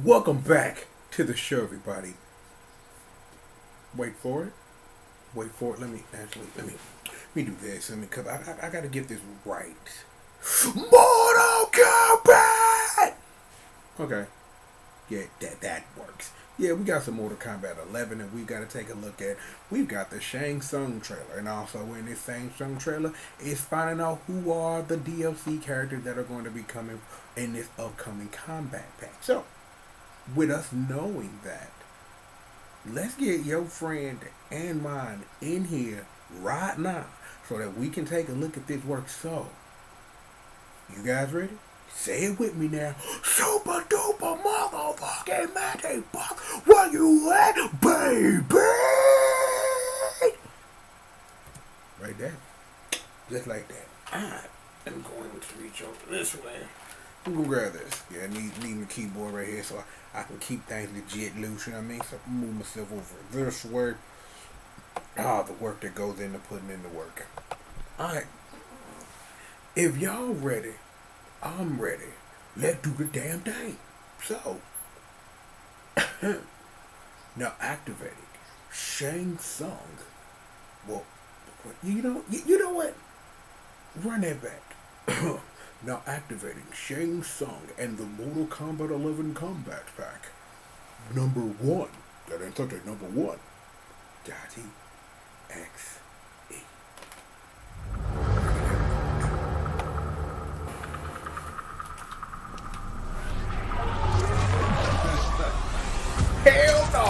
Welcome back to the show, everybody. Wait for it. Wait for it. Let me do this. I gotta get this right. Mortal Kombat. Okay. Yeah, that works. Yeah, we got some Mortal Kombat 11, and we got to take a look at. We've got the Shang Tsung trailer, and also in this Shang Tsung trailer is finding out who are the DLC characters that are going to be coming in this upcoming combat pack. So, with us knowing that, let's get your friend and mine in here right now so that we can take a look at this work. So, you guys ready? Say it with me now. Super duper motherfucking magic box. Where you at, baby? Right there. Just like that. I'm going to reach over this way. I'm gonna grab this. Yeah, I need my keyboard right here so I can keep things legit loose, you know what I mean? So I can move myself over this way. The work that goes into putting in the work. Alright. If y'all ready, I'm ready. Let's do the damn thing. So, now activating Shang Tsung. Well, you know what? Run that back. Now activating Shang Tsung and the Mortal Kombat 11 Combat Pack. Number 1. That ain't such a number 1. .exe. Hell no!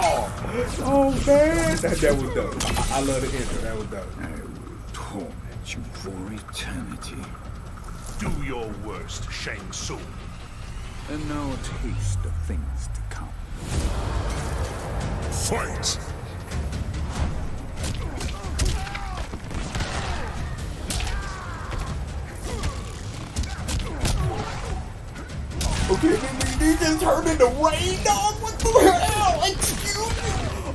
Oh man, that was dope. I love the intro. That was dope. I will torment you for eternity. Do your worst, Shang Tsung. And now a taste of things to come. Fight! Okay, he just turned into rain, dog. What the hell? Excuse me.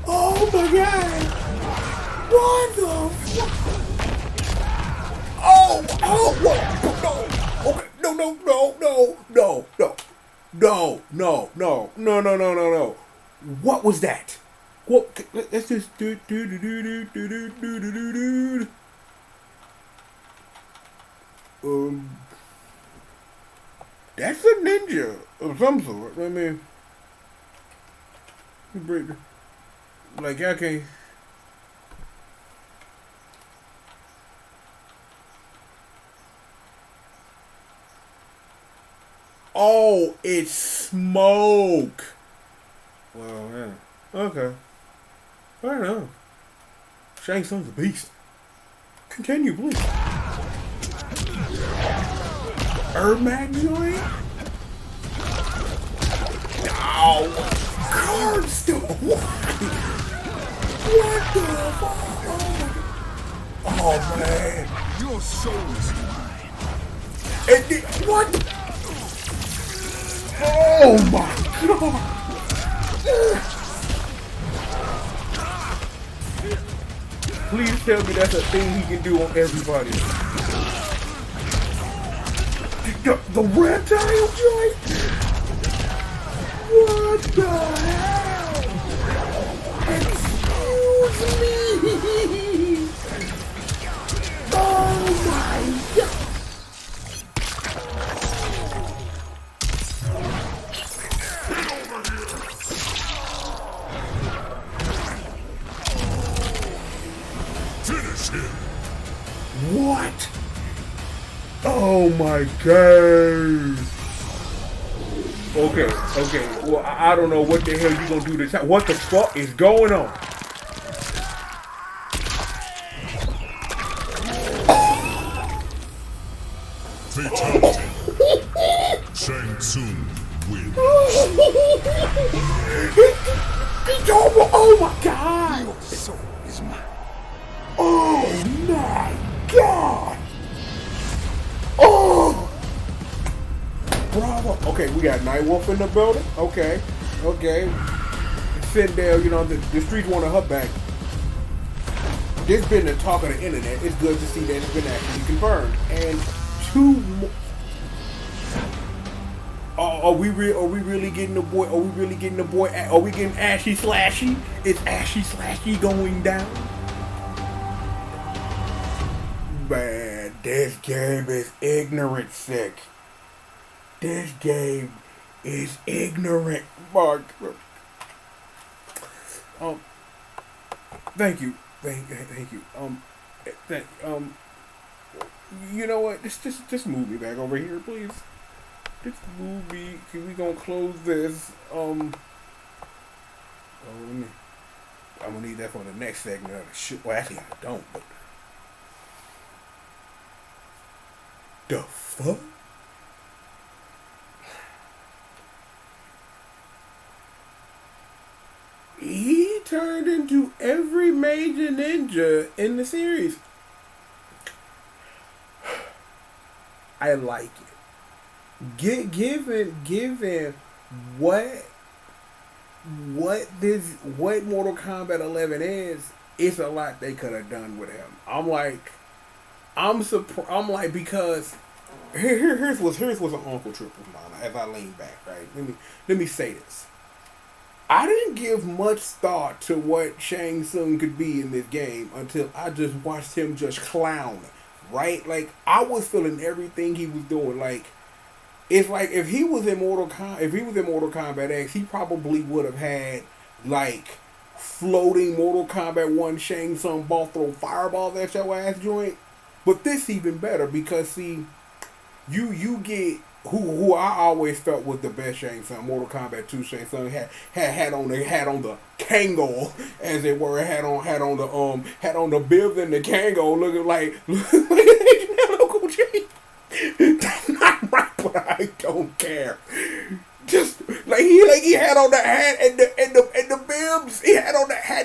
Oh my god. What the fuck? What? No. Okay. No. What was that? What? Let's just do. That's a ninja of some sort. I mean, like I can't. Oh, it's smoke. Well, yeah. Okay. Fair enough. Shang Tsung's a beast. Continue, please. Mag joint? Ow! Card still. What the fuck? Oh man. Your soul is mine. What? Oh my god! Please tell me that's a thing he can do on everybody. The reptile joint? What the hell? Excuse me! Oh my god! Finish him! What? Oh my god. Okay. Well, I don't know what the hell you gonna do this time. What the fuck is going on? Fatality. Shang Tsung wins. Oh my god. Your soul is mine. Oh my god. Oh. Bravo. Okay, we got Nightwolf in the building. Okay. Sitting there, the streets wanted her back. This been the talk of the internet. It's good to see that it's been actually confirmed. And two more. Are we really getting the boy? Are we really getting the boy? Are we getting Ashy Slashy? Is Ashy Slashy going down? Man, this game is ignorant sick. This game is ignorant, Mark. Thank you, thank you. You know what? Just move me back over here, please. Just move me. We gonna close this. I'm gonna need that for the next segment of the shit. Well, actually, I don't. But the fuck? He turned into every major ninja in the series. I like it. Given what Mortal Kombat 11 is, it's a lot they could have done with him. I'm surprised. I'm like, because here's what's an Uncle Triple Mana as I lean back, right? Let me say this. I didn't give much thought to what Shang Tsung could be in this game until I just watched him just clown, right? Like, I was feeling everything he was doing. Like, it's like if he was in Mortal Kombat X, he probably would have had like floating Mortal Kombat 1 Shang Tsung ball throw fireballs at your ass joint. But this even better because see, you get who I always felt was the best Shang Tsung. Mortal Kombat 2 Shang Tsung had on the Kangol, as it were, had on the bibs and the Kangol looking like local G. That's not right, but I don't care. Just like he had on the hat and the bibs. He had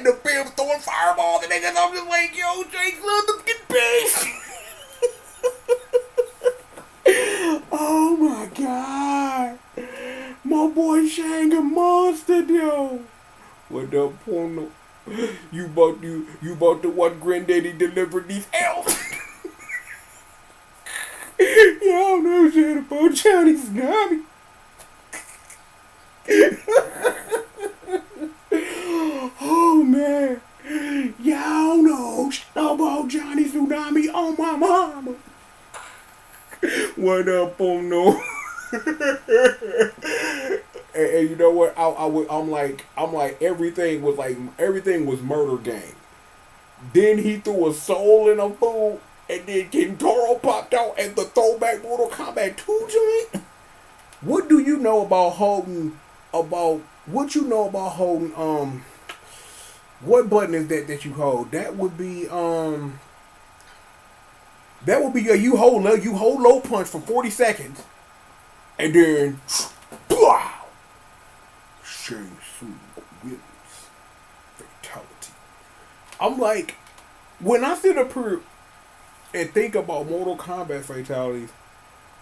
the bibs throwing fireballs and niggas. I'm just like, yo, Jake, look at base. Oh my god, my boy Shang a monster, yo. What up, Porno? You about to watch Granddaddy deliver these elves? Y'all don't know shit about Johnny Tsunami. Oh man, y'all know shit about Johnny Tsunami on my mama. What up, no? And you know what? I'm like everything was murder game. Then he threw a soul in a fool, and then Kintaro popped out and the throwback Mortal Kombat 2 joint. What do you know about holding? What button is that you hold? That would be you hold low punch for 40 seconds, and then wow, Shang Tsung wins fatality. I'm like, when I sit up here and think about Mortal Kombat fatalities,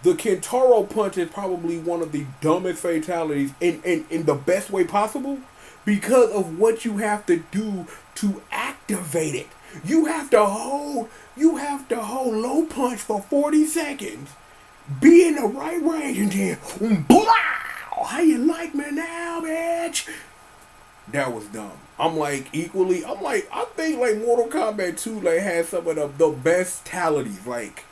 the Kintaro punch is probably one of the dumbest fatalities in the best way possible because of what you have to do to activate it. You have to hold low punch for 40 seconds, be in the right range, and then blow. How you like me now, bitch? That was dumb. I think like Mortal Kombat 2 like had some of the best fatalities. Like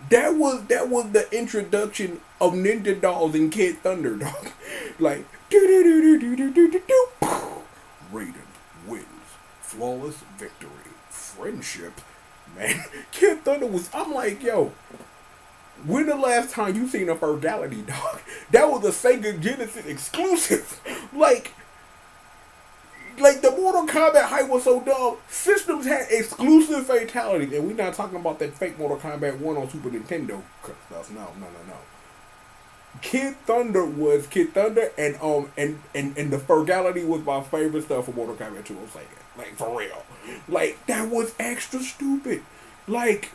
that was the introduction of Ninja Dolls and Kid Thunder, dog. Like Raiden wins, flawless victory. Friendship, man. Kid Thunder was. I'm like, yo, when the last time you seen a Fergality, dog? That was a Sega Genesis exclusive. Like the Mortal Kombat hype was so dumb. Systems had exclusive fatalities, and we're not talking about that fake Mortal Kombat 1 on Super Nintendo. No. Kid Thunder was Kid Thunder, and the Fergality was my favorite stuff for Mortal Kombat 2 on Sega. Like, for real. Like, that was extra stupid. Like,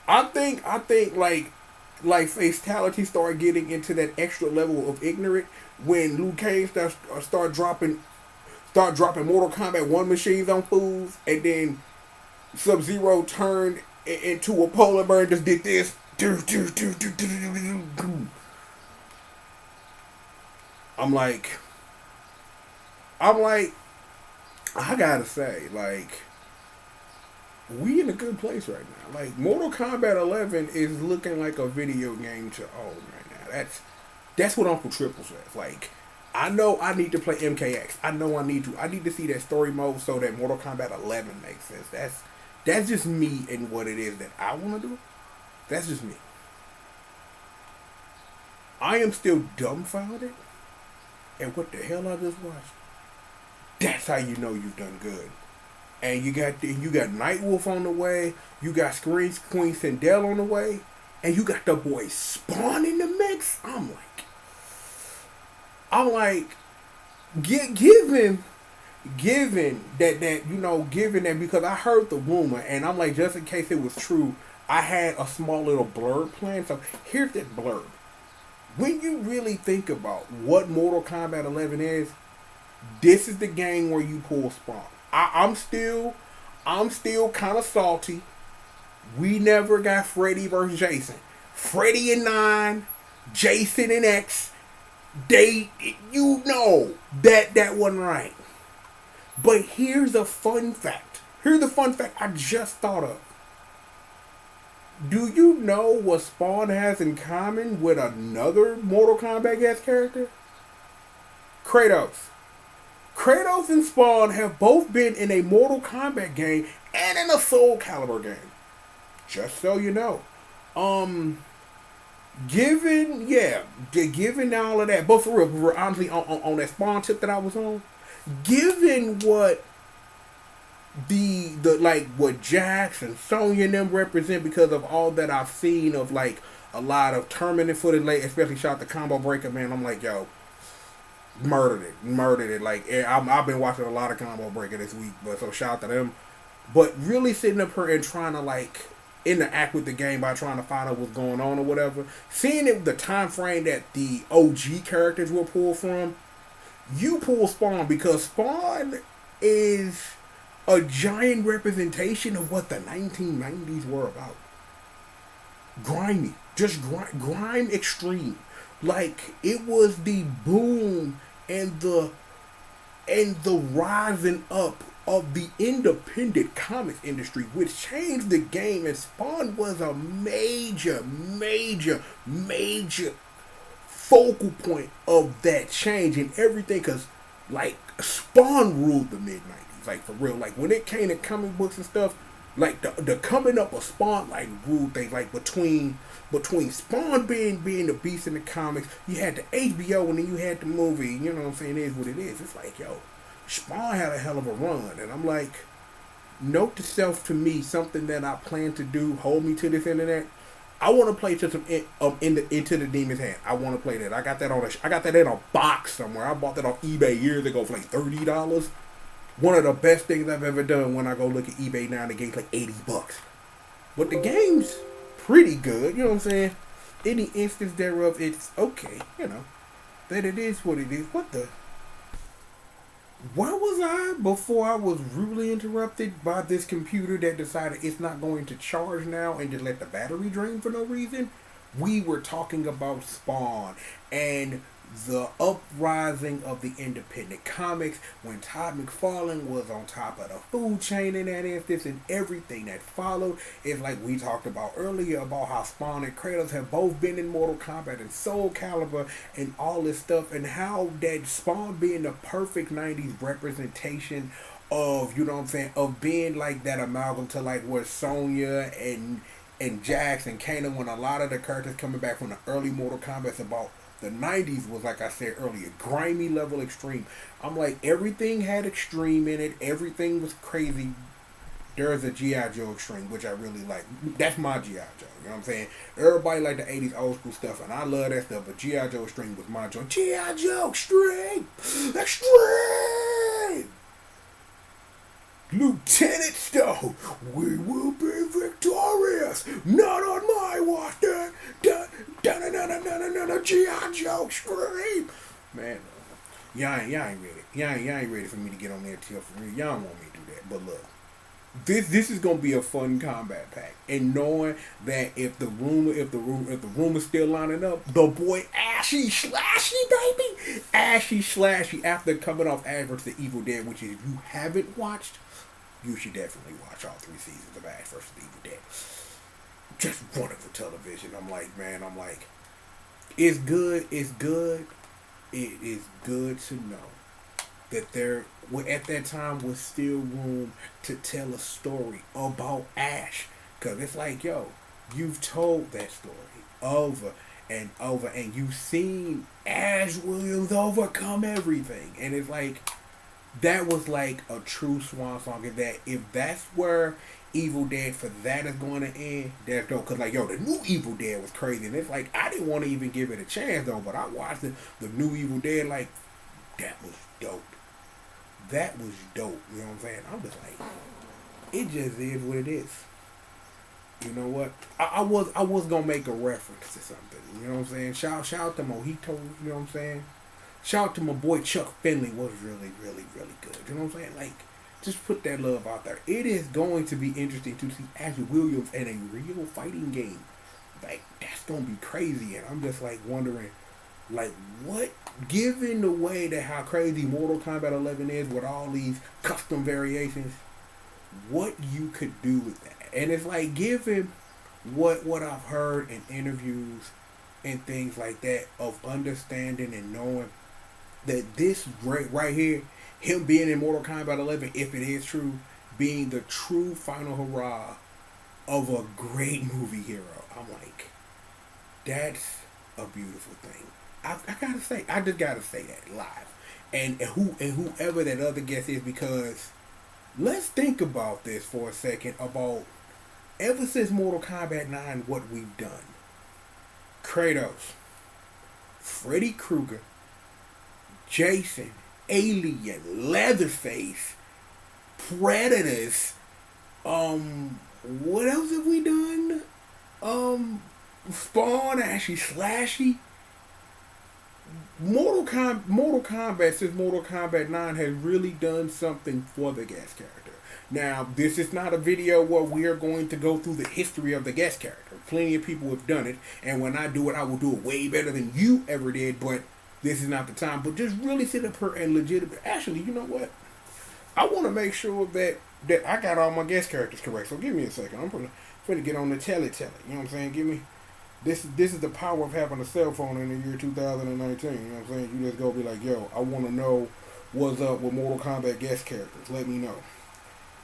I think like fatality started getting into that extra level of ignorant when Liu Kang start dropping Mortal Kombat 1 machines on fools, and then Sub-Zero turned into a polar bear and just did this. I'm like, I'm like, I gotta say, like, we in a good place right now. Like, Mortal Kombat 11 is looking like a video game to own right now. That's what Uncle Triple says. Like, I know I need to play MKX. I know I need to. I need to see that story mode so that Mortal Kombat 11 makes sense. That's just me and what it is that I want to do. That's just me. I am still dumbfounded at what the hell I just watched. That's how you know you've done good. And you got Nightwolf on the way. You got Scream Queen Sindel on the way, and you got the boy Spawn in the mix. I'm like, given that because I heard the rumor, and I'm like, just in case it was true, I had a small little blurb planned. So here's that blurb. When you really think about what Mortal Kombat 11 is, this is the game where you pull Spawn. I'm still kind of salty. We never got Freddy versus Jason. Freddy and 9, Jason and X. That wasn't right. But here's a fun fact. Here's the fun fact I just thought of. Do you know what Spawn has in common with another Mortal Kombat guest character? Kratos. Kratos and Spawn have both been in a Mortal Kombat game and in a Soul Calibur game. Just so you know. Given all of that, but for real, honestly, on that Spawn tip that I was on, given what the like what Jax and Sonya and them represent, because of all that I've seen of like a lot of tournament footage, like especially shot the Combo Breaker, man, I'm like, yo, murdered it. Like, I've been watching a lot of Combo Breaker this week, but so shout out to them. But really sitting up here and trying to like interact with the game by trying to find out what's going on or whatever, seeing it the time frame that the OG characters were pulled from, you pull Spawn because Spawn is a giant representation of what the 1990s were about. Grimy, just grime extreme. Like, it was the boom and the rising up of the independent comics industry, which changed the game, and Spawn was a major focal point of that change and everything, because like Spawn ruled the mid-90s, like for real. Like when it came to comic books and stuff, like the coming up of Spawn like ruled things. Like between Spawn being the beast in the comics, you had the HBO and then you had the movie. You know what I'm saying? It is what it is. It's like, yo, Spawn had a hell of a run, and I'm like, note to self, to me, something that I plan to do. Hold me to this internet. I want to play to some Into the Demon's Hand. I want to play that. I got that in a box somewhere. I bought that on eBay years ago for like $30. One of the best things I've ever done. When I go look at eBay now, the game's like $80. But the game's pretty good. You know what I'm saying? Any instance thereof, it's okay. You know that it is what it is. What the? Where was I before I was rudely interrupted by this computer that decided it's not going to charge now and just let the battery drain for no reason? We were talking about Spawn and the uprising of the independent comics when Todd McFarlane was on top of the food chain in that instance, and everything that followed. It's like we talked about earlier about how Spawn and Kratos have both been in Mortal Kombat and Soul Calibur and all this stuff, and how that Spawn being the perfect 90s representation of, you know what I'm saying, of being like that amalgam to like where Sonya and Jax and Kano, when a lot of the characters coming back from the early Mortal Kombat's about the 90s was, like I said earlier, grimy level extreme. I'm like, everything had extreme in it. Everything was crazy. There's a G.I. Joe extreme, which I really like. That's my G.I. Joe. You know what I'm saying? Everybody like the 80s old school stuff, and I love that stuff, but G.I. Joe extreme was my joint. G.I. Joe extreme! Extreme! Lieutenant Stone, we will be victorious. Not on my watch. G.I. Joe scream. Man, y'all ain't ready. Y'all ain't ready for me to get on there till for real. Y'all don't want me to do that. But look, this is gonna be a fun combat pack. And knowing that if the rumor's still lining up, the boy Ashy Slashy, baby, Ashy Slashy after coming off Ash vs. the Evil Dead, which if you haven't watched, you should definitely watch all 3 seasons of Ash vs. the Evil Dead. Just wonderful television. I'm like, man, it's good. It's good. It is good to know that there, at that time, was still room to tell a story about Ash. Because it's like, yo, you've told that story over and over, and you've seen Ash Williams overcome everything. And it's like, that was like a true swan song. And that if that's where Evil Dead for that is going to end, that's dope. Because, like, yo, the new Evil Dead was crazy. And it's like, I didn't want to even give it a chance, though. But I watched the new Evil Dead, like, that was dope. That was dope. You know what I'm saying? I'm just like, it just is what it is. You know what? I was gonna make a reference to something. You know what I'm saying? Shout out to Mojito. You know what I'm saying? Shout out to my boy Chuck Finley. Was really, really, really good. You know what I'm saying? Like, just put that love out there. It is going to be interesting to see Ash Williams in a real fighting game. Like, that's gonna be crazy. And I'm just like wondering, like, what, given the way that how crazy Mortal Kombat 11 is with all these custom variations, what you could do with that. And it's like, given what I've heard in interviews and things like that, of understanding and knowing that this right here, him being in Mortal Kombat 11, if it is true, being the true final hurrah of a great movie hero, I'm like, that's a beautiful thing. I gotta say, I just gotta say that live, and whoever that other guest is, because let's think about this for a second about ever since Mortal Kombat 9, what we've done. Kratos, Freddy Krueger, Jason, Alien, Leatherface, Predators. What else have we done? Spawn, Ashy Slashy. Mortal Kombat, since Mortal Kombat 9, has really done something for the guest character. Now, this is not a video where we are going to go through the history of the guest character. Plenty of people have done it, and when I do it, I will do it way better than you ever did, but this is not the time. But just really sit up here and legitimate. Actually, you know what? I want to make sure that I got all my guest characters correct, so give me a second. I'm going to get on the tele. You know what I'm saying? Give me... This is the power of having a cell phone in the year 2019. You know what I'm saying? You just go be like, yo, I want to know what's up with Mortal Kombat guest characters. Let me know.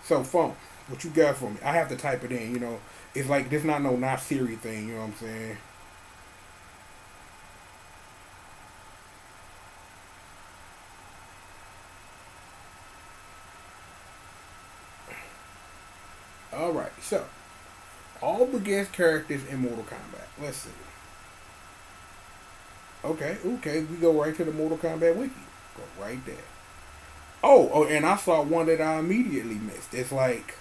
So, phone, what you got for me? I have to type it in, you know. It's like, this not Siri thing, you know what I'm saying? Alright, so, all the guest characters in Mortal Kombat. Let's see. Okay, we go right to the Mortal Kombat wiki. Go right there. Oh, and I saw one that I immediately missed. It's like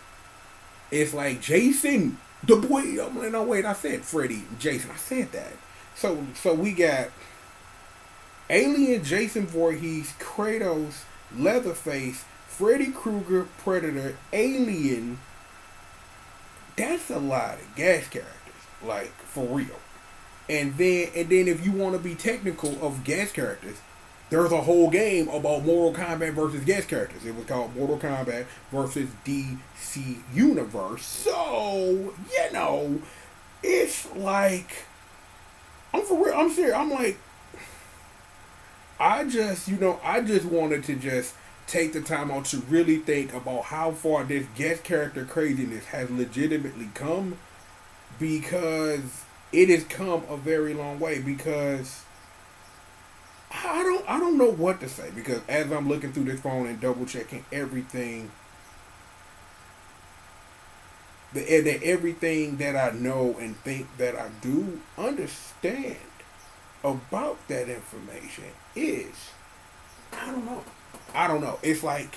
Jason, the boy. I'm like, no, wait, I said Freddy, Jason. I said that. So we got Alien, Jason Voorhees, Kratos, Leatherface, Freddy Krueger, Predator, Alien. That's a lot of gas characters, like, for real. And then if you want to be technical of gas characters, there's a whole game about Mortal Kombat versus guest characters. It was called Mortal Kombat versus DC Universe. So, you know, it's like, I'm for real, I'm serious. I'm like, I just wanted to just take the time out to really think about how far this guest character craziness has legitimately come, because it has come a very long way. Because I don't know what to say, because as I'm looking through this phone and double checking everything, everything that I know and think that I do understand about that information is, I don't know. It's like,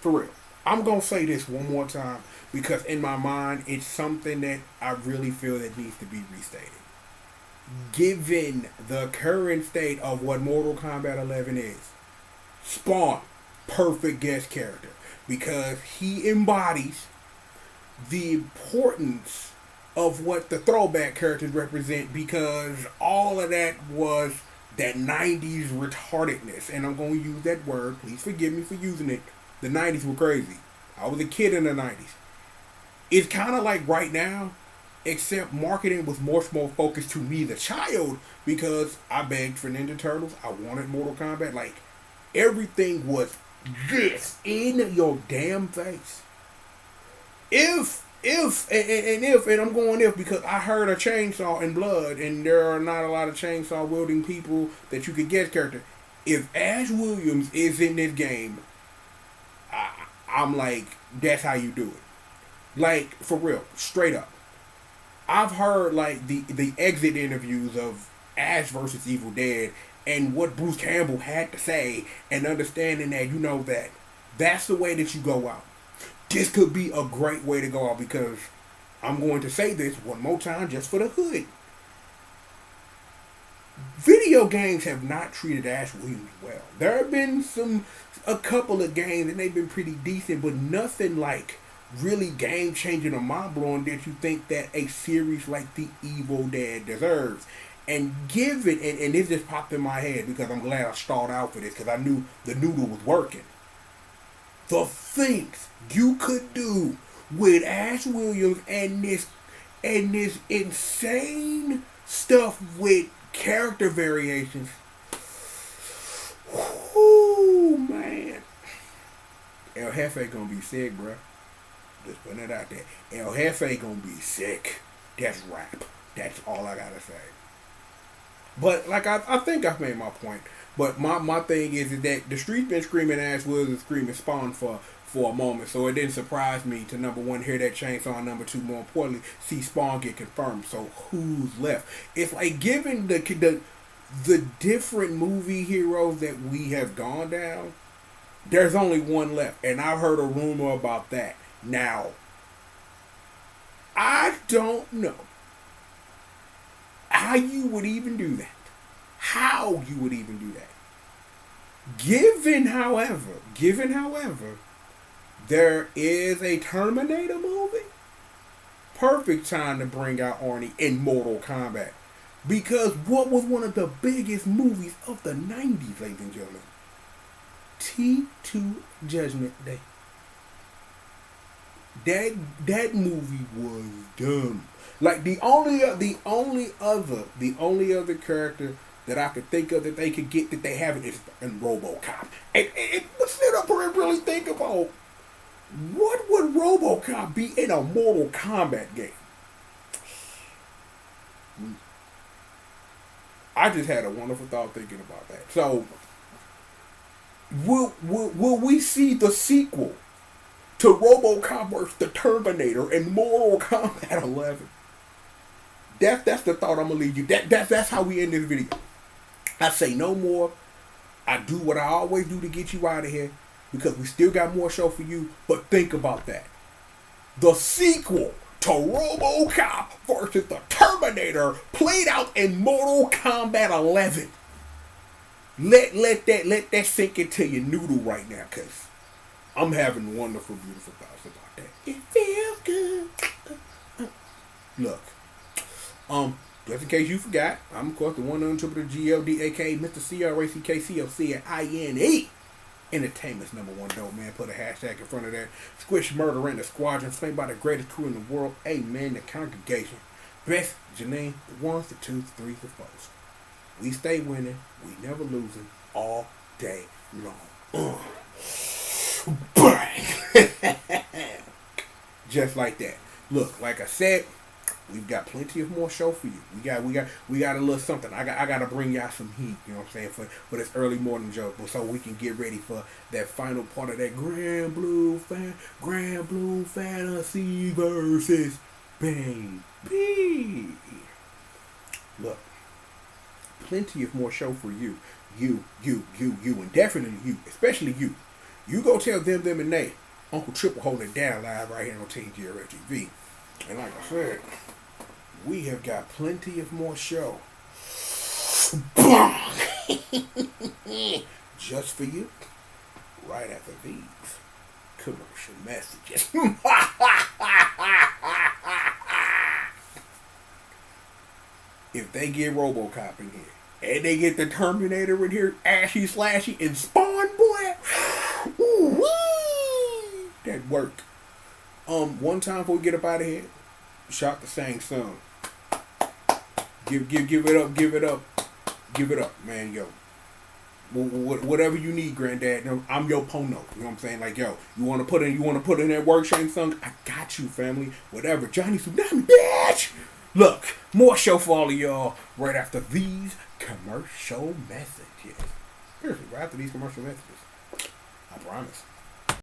for real. I'm going to say this one more time, because in my mind, it's something that I really feel that needs to be restated. Given the current state of what Mortal Kombat 11 is, Spawn, perfect guest character, because he embodies the importance of what the throwback characters represent, because all of that was that 90s retardedness. And I'm going to use that word. Please forgive me for using it. The 90s were crazy. I was a kid in the 90s. It's kind of like right now, except marketing was much more focused to me, the child, because I begged for Ninja Turtles. I wanted Mortal Kombat. Like, everything was this in your damn face. And I'm going if because I heard a chainsaw and blood, and there are not a lot of chainsaw wielding people that you could get character. If Ash Williams is in this game, I'm like, that's how you do it. Like, for real, straight up. I've heard like the exit interviews of Ash versus Evil Dead and what Bruce Campbell had to say, and understanding that that's the way that you go out. This could be a great way to go out because I'm going to say this one more time just for the hood. Video games have not treated Ash Williams well. There have been a couple of games and they've been pretty decent, but nothing like really game changing or mind blowing that you think that a series like The Evil Dead deserves. And given, and this just popped in my head because I'm glad I stalled out for this because I knew the noodle was working. The things you could do with Ash Williams and this insane stuff with character variations. Whoo, man. El Jefe gonna be sick, bro. Just putting it out there. El Jefe gonna be sick. That's rap. That's all I gotta say. But like I think I've made my point. But my thing is that the street's been screaming Ash Williams and screaming Spawn for a moment. So it didn't surprise me to, number one, hear that chainsaw, and number two, more importantly, see Spawn get confirmed. So who's left? It's like given the different movie heroes that we have gone down, there's only one left. And I've heard a rumor about that. Now, I don't know how you would even do that. How you would even do that. Given, however, there is a Terminator movie, perfect time to bring out Arnie in Mortal Kombat. Because what was one of the biggest movies of the 90s, ladies and gentlemen? T2 Judgment Day. That movie was dumb. Like the only other character that I could think of that they could get that they haven't is in RoboCop. And let's sit up here and really think about what would RoboCop be in a Mortal Kombat game. I just had a wonderful thought thinking about that. So, will we see the sequel to RoboCop vs. the Terminator in Mortal Kombat 11? That's the thought I'm gonna leave you. That's how we end this video. I say no more. I do what I always do to get you out of here because we still got more show for you. But think about that. The sequel to RoboCop versus the Terminator played out in Mortal Kombat 11. Let that sink into your noodle right now, cause I'm having wonderful, beautiful thoughts about that. It feels good. Look, just in case you forgot, I'm of course the one untriple G.O.D, aka Mr. CRACKCOCINE. Entertainment's number one dope man. Put a hashtag in front of that. Squish Murder and the Squadron, slain by the greatest crew in the world. Amen. The congregation. Best Janine, the ones, the twos, the threes, the fours. We stay winning. We never losing all day long. Bang! Just like that. Look, like I said, we've got plenty of more show for you. We got a little something. I got to bring y'all some heat. You know what I'm saying? For this early morning joke, so we can get ready for that final part of that Grand Blue Fantasy versus Baby. Look, plenty of more show for you. You, and definitely you, especially you. You go tell them, and they. Uncle Triple holding it down live right here on Team GRFTV. And like I said, we have got plenty of more show. Just for you, right after these commercial messages. If they get RoboCop in here, And they get the Terminator in here, ashy slashy, and Spawn, boy. Ooh, wee! That work. One time before we get up out of here, shout the Shang Tsung. Give it up, man, yo. Whatever you need, granddad. I'm your Pono. You know what I'm saying? Like, yo, you want to put in that work, Shang Tsung? I got you, family. Whatever. Johnny Tsunami, bitch. Look, more show for all of y'all right after these commercial messages. Seriously, right after these commercial messages. I promise.